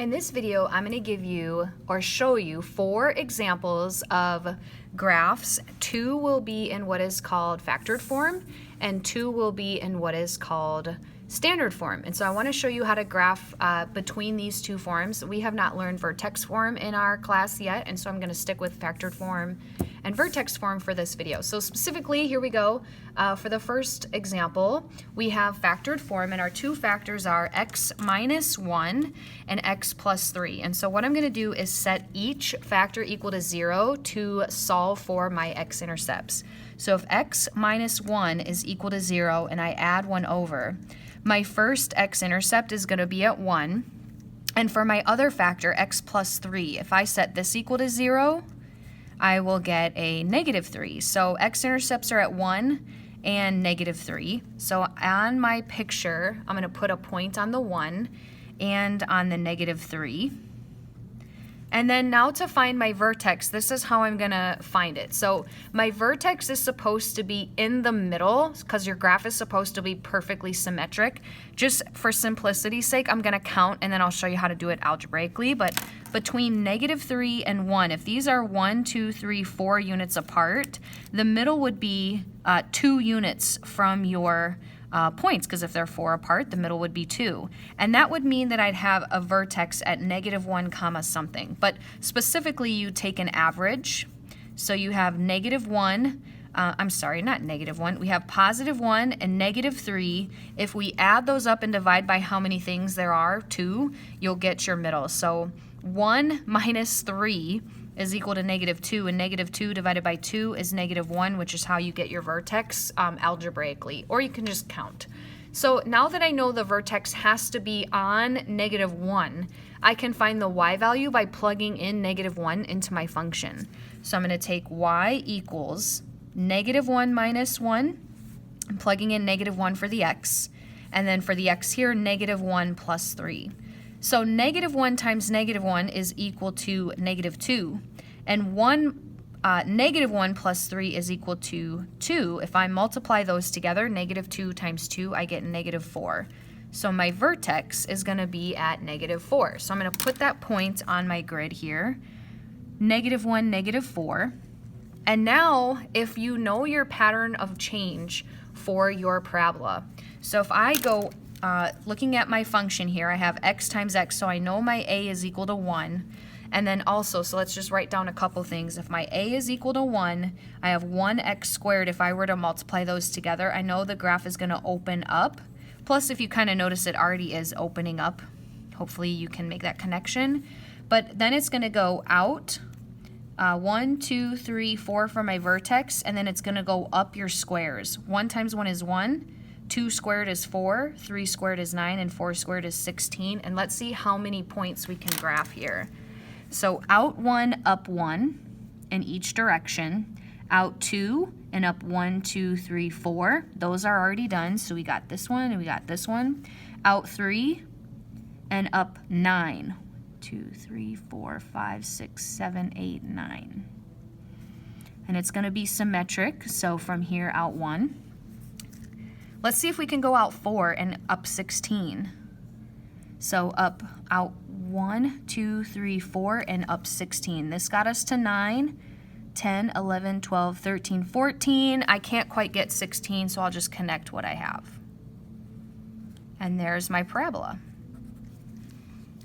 In this video, I'm going to give you or show you 4 examples of graphs. 2 will be in what is called factored form, and 2 will be in what is called standard form. And so I want to show you how to graph between these 2 forms. We have not learned vertex form in our class yet, and so I'm going to stick with factored form and vertex form for this video. So specifically, here we go. For the first example, we have factored form, and our 2 factors are x minus 1 and x plus 3. And so what I'm going to do is set each factor equal to 0 to solve for my x-intercepts. So if x minus 1 is equal to 0 and I add 1 over, my first x-intercept is going to be at 1. And for my other factor, x plus 3, if I set this equal to 0, I will get a negative 3. So x-intercepts are at 1 and negative 3. So on my picture, I'm going to put a point on the 1 and on the negative 3. And then now to find my vertex, this is how I'm going to find it. So my vertex is supposed to be in the middle because your graph is supposed to be perfectly symmetric. Just for simplicity's sake, I'm going to count and then I'll show you how to do it algebraically. But between negative 3 and 1, if these are 1, 2, 3, 4 units apart, the middle would be 2 units from your points, because if they're 4 apart, the middle would be 2. And that would mean that I'd have a vertex at negative 1 comma something. But specifically, you take an average. So you have negative 1, I'm sorry, not negative 1. We have positive 1 and negative 3. If we add those up and divide by how many things there are, 2, you'll get your middle. So 1 minus 3 is equal to negative 2, and negative 2 divided by 2 is negative 1, which is how you get your vertex algebraically, or you can just count. So now that I know the vertex has to be on negative 1, I can find the y value by plugging in negative 1 into my function. So I'm going to take y equals negative 1 minus 1, I'm plugging in negative 1 for the x, and then for the x here, negative 1 plus 3. So negative 1 times negative 1 is equal to negative 2. And negative 1 plus 3 is equal to 2. If I multiply those together, negative 2 times 2, I get negative 4. So my vertex is going to be at negative 4. So I'm going to put that point on my grid here. Negative 1, negative 4. And now, if you know your pattern of change for your parabola, so if I go looking at my function here, I have x times x, so I know my a is equal to 1. And then also, so let's just write down a couple things. If my a is equal to 1, I have 1x squared. If I were to multiply those together, I know the graph is going to open up. Plus, if you kind of notice, it already is opening up. Hopefully, you can make that connection. But then it's going to go out 1, 2, 3, 4 for my vertex, and then it's going to go up your squares. 1 times 1 is 1. 2 squared is 4, 3 squared is 9, and 4 squared is 16. And let's see how many points we can graph here. So out 1, up 1 in each direction. Out 2 and up 1, 2, 3, 4. Those are already done, so we got this one and we got this one. Out 3 and up 9. 2, 3, 4, 5, 6, 7, 8, 9. And it's going to be symmetric, so from here out 1. Let's see if we can go out 4 and up 16. So out 1, 2, 3, 4, and up 16. This got us to 9, 10, 11, 12, 13, 14. I can't quite get 16, so I'll just connect what I have. And there's my parabola.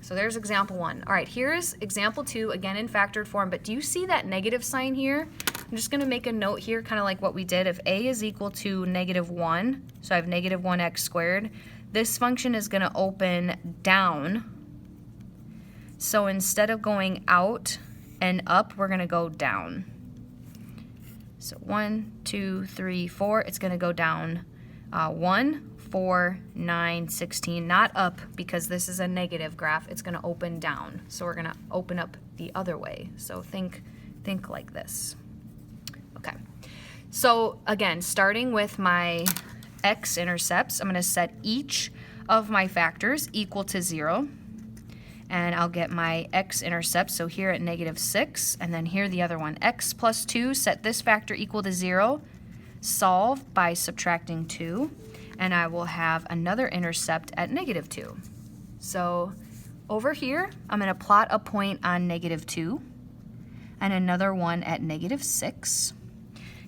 So there's example 1. All right, here's example 2, again in factored form, but do you see that negative sign here? I'm just going to make a note here, kind of like what we did. If a is equal to negative 1, so I have negative 1x squared, this function is going to open down. So instead of going out and up, we're going to go down. So 1, 2, 3, 4, it's going to go down 1, 4, 9, 16, not up because this is a negative graph. It's going to open down. So we're going to open up the other way. So think like this. Okay. So again, starting with my x-intercepts, I'm going to set each of my factors equal to 0. And I'll get my x-intercept, so here at negative 6, and then here the other one, x plus 2, set this factor equal to 0, solve by subtracting 2, and I will have another intercept at negative 2. So Over here, I'm going to plot a point on -2 and another one at -6.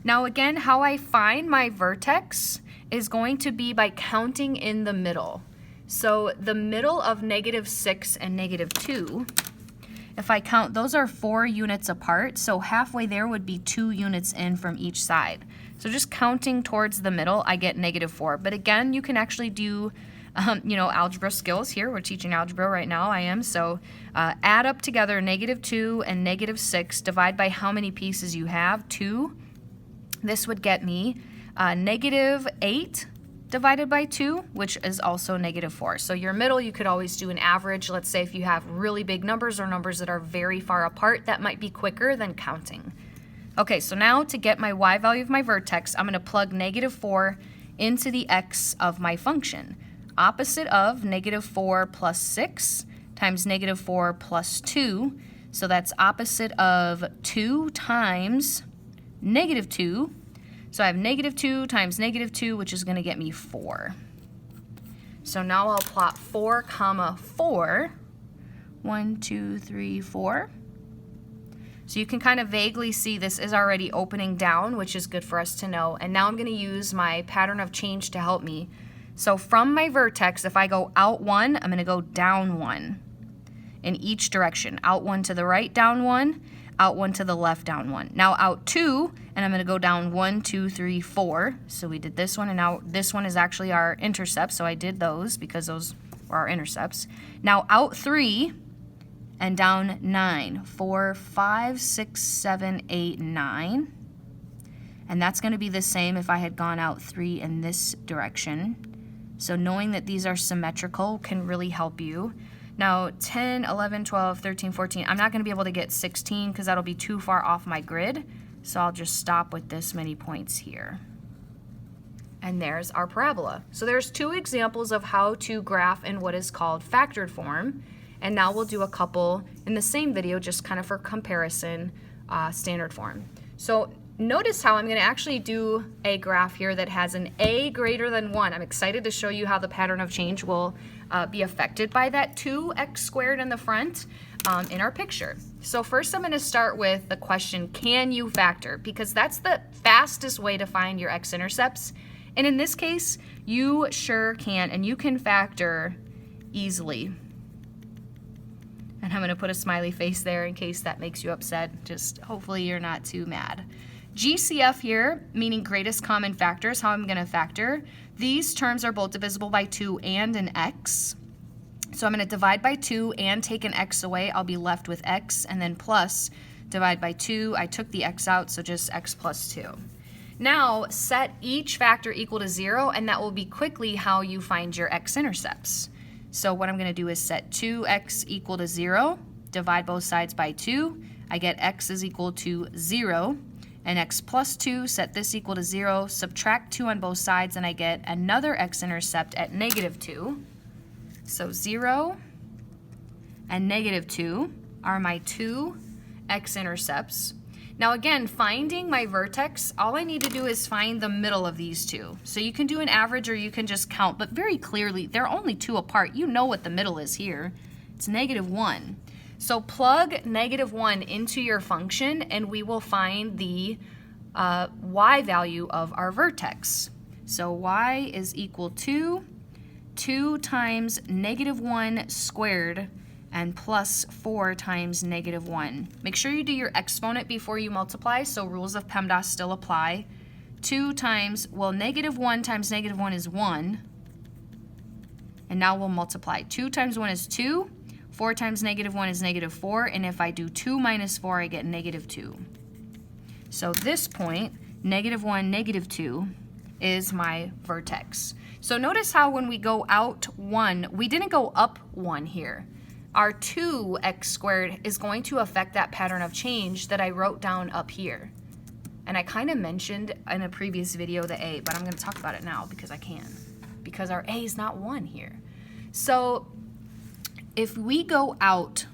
Now again, how I find my vertex is going to be by counting in the middle. So the middle of -6 and -2, if I count, those are 4 units apart, so halfway there would be 2 units in from each side. So just counting towards the middle, I get -4. But again, you can actually do algebra skills here. We're teaching algebra right now, I am. So add up together -2 and -6, divide by how many pieces you have, 2. This would get me -8 divided by 2, which is also -4. So your middle, you could always do an average. Let's say if you have really big numbers or numbers that are very far apart, that might be quicker than counting. Okay, so now to get my y value of my vertex, I'm going to plug -4 into the x of my function. Opposite of -4 plus 6 times -4 plus 2. So that's opposite of 2 times -2. So I have -2 times -2, which is going to get me 4. So now I'll plot 4, 4. 1, 2, 3, 4. So you can kind of vaguely see this is already opening down, which is good for us to know. And now I'm going to use my pattern of change to help me. So from my vertex, if I go out 1, I'm going to go down 1 in each direction. Out 1 to the right, down 1. Out 1 to the left, down 1. Now out 2, and I'm going to go down 1, 2, 3, 4. So we did this one, and now this one is actually our intercept. So I did those because those were our intercepts. Now out 3 and down 9. 4, 5, 6, 7, 8, 9. And that's going to be the same if I had gone out 3 in this direction. So knowing that these are symmetrical can really help you. Now 10, 11, 12, 13, 14, I'm not going to be able to get 16 because that'll be too far off my grid. So I'll just stop with this many points here. And there's our parabola. So there's 2 examples of how to graph in what is called factored form. And now we'll do a couple in the same video just kind of for comparison, standard form. So notice how I'm going to actually do a graph here that has an a greater than 1. I'm excited to show you how the pattern of change will be affected by that 2x squared in the front in our picture. So first I'm going to start with the question, can you factor? Because that's the fastest way to find your x-intercepts. And in this case, you sure can, and you can factor easily. And I'm going to put a smiley face there in case that makes you upset. Just hopefully you're not too mad. GCF here, meaning greatest common factor, is how I'm going to factor. These terms are both divisible by 2 and an x. So I'm going to divide by 2 and take an x away. I'll be left with x, and then plus divide by 2. I took the x out, so just x plus 2. Now set each factor equal to 0, and that will be quickly how you find your x-intercepts. So what I'm going to do is set 2x equal to 0, divide both sides by 2. I get x is equal to 0. And x plus 2, set this equal to 0, subtract 2 on both sides, and I get another x-intercept at -2. So 0 and -2 are my 2 x-intercepts. Now again, finding my vertex, all I need to do is find the middle of these 2. So you can do an average or you can just count, but very clearly, they're only 2 apart. You know what the middle is here. It's -1. So plug -1 into your function and we will find the y value of our vertex. So y is equal to 2 times -1 squared and plus 4 times -1. Make sure you do your exponent before you multiply, so rules of PEMDAS still apply. 2 times, well, -1 times -1 is 1. And now we'll multiply. 2 times 1 is 2. 4 times -1 is -4, and if I do 2 minus 4, I get -2. So this point, -1, -2, is my vertex. So notice how when we go out 1, we didn't go up 1 here. Our 2x squared is going to affect that pattern of change that I wrote down up here. And I kind of mentioned in a previous video the a, but I'm going to talk about it now because I can. Because our a is not 1 here. So if we go out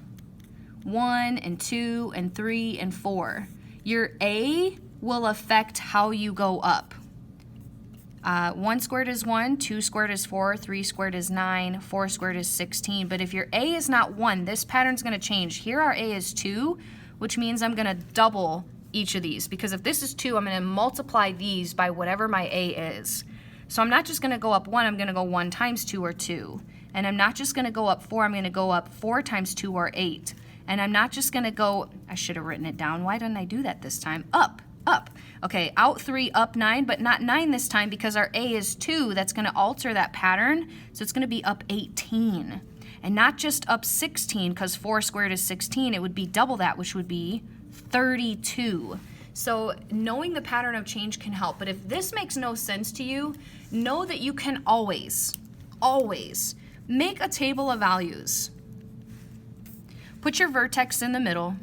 1 and 2 and 3 and 4, your a will affect how you go up. 1 squared is 1, 2 squared is 4, 3 squared is 9, 4 squared is 16. But if your A is not 1, this pattern's going to change. Here our A is 2, which means I'm going to double each of these. Because if this is 2, I'm going to multiply these by whatever my A is. So I'm not just going to go up 1, I'm going to go 1 times 2 or 2. And I'm not just going to go up 4, I'm going to go up 4 times 2 or 8. And I'm not just going to go, I should have written it down. Why didn't I do that this time? Up. Okay, out 3, up 9, but not 9 this time because our A is 2. That's going to alter that pattern. So it's going to be up 18. And not just up 16 because 4 squared is 16. It would be double that, which would be 32. So knowing the pattern of change can help. But if this makes no sense to you, know that you can always make a table of values. Put your vertex in the middle.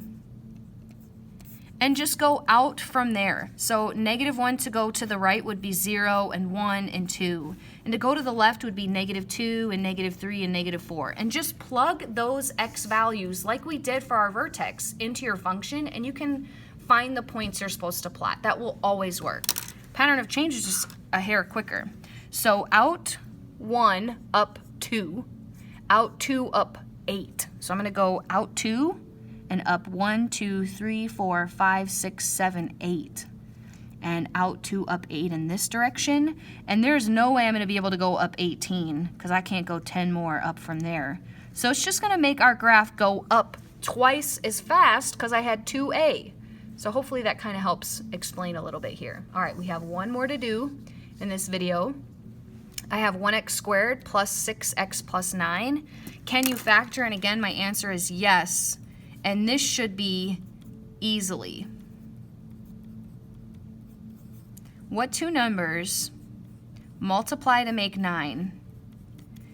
And just go out from there. So -1 to go to the right would be 0 and 1 and 2. And to go to the left would be -2 and -3 and -4. And just plug those x values like we did for our vertex into your function and you can find the points you're supposed to plot. That will always work. Pattern of change is just a hair quicker. So out 1, up 2. Out 2, up 8. So I'm going to go out 2. And up 1, 2, 3, 4, 5, 6, 7, 8. And out 2, up 8 in this direction. And there's no way I'm going to be able to go up 18 because I can't go 10 more up from there. So it's just going to make our graph go up twice as fast because I had 2a. So hopefully that kind of helps explain a little bit here. All right, we have one more to do in this video. I have 1x squared plus 6x plus 9. Can you factor? And again, my answer is yes. And this should be easily. What two numbers multiply to make 9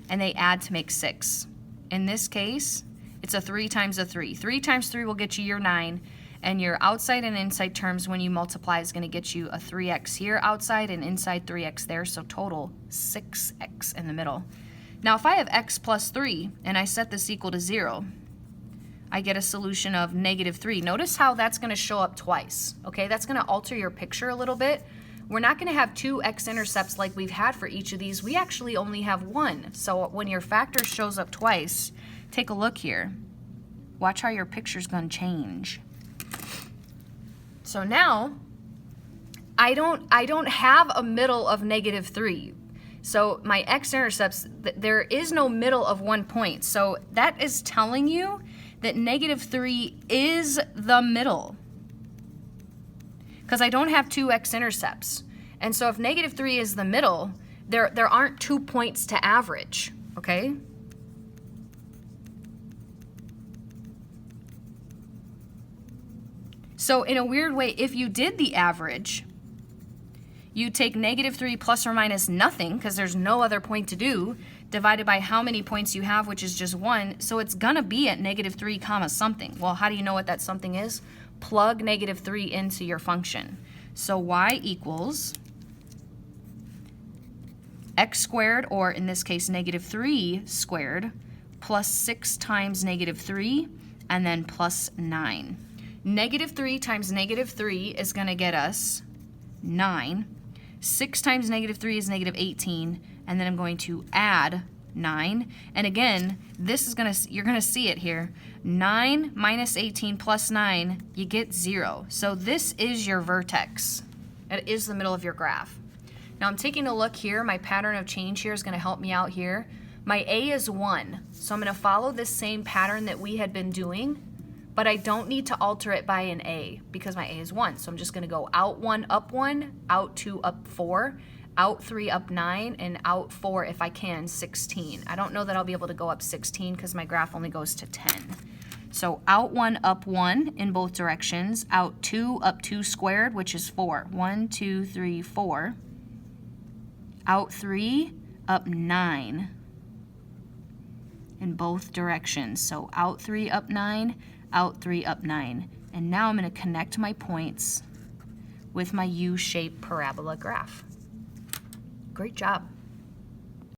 and they add to make 6? In this case, it's a 3 times a 3. 3 times 3 will get you your 9, and your outside and inside terms when you multiply is going to get you a 3x here outside and inside 3x there, so total 6x in the middle. Now if I have x plus 3 and I set this equal to 0, I get a solution of -3. Notice how that's going to show up twice. Okay, that's going to alter your picture a little bit. We're not going to have 2 x-intercepts like we've had for each of these. We actually only have 1. So when your factor shows up twice, take a look here. Watch how your picture's going to change. So now I don't have a middle of -3. So my x-intercepts, there is no middle of 1 point. So that is telling you that -3 is the middle because I don't have 2 x-intercepts. And so if -3 is the middle, there aren't 2 points to average, okay? So in a weird way, if you did the average, you take -3 plus or minus nothing because there's no other point to do, divided by how many points you have, which is just 1. So it's going to be at -3 comma something. Well, how do you know what that something is? Plug -3 into your function. So y equals x squared, or in this case -3 squared, plus 6 times -3, and then plus 9. -3 times -3 is going to get us 9. 6 times -3 is -18, and then I'm going to add 9. And again, this is you're gonna see it here. 9 minus 18 plus 9, you get 0. So this is your vertex. It is the middle of your graph. Now I'm taking a look here. My pattern of change here is gonna help me out here. My A is 1, so I'm gonna follow this same pattern that we had been doing, but I don't need to alter it by an A because my A is 1. So I'm just gonna go out 1, up 1, out 2, up 4, out 3, up 9, and out 4, if I can, 16. I don't know that I'll be able to go up 16 because my graph only goes to 10. So out 1, up 1 in both directions, out 2, up 2 squared, which is 4. 1, 2, 3, 4. Out 3, up 9 in both directions. So out 3, up 9, out 3, up 9. And now I'm going to connect my points with my U-shaped parabola graph. Great job.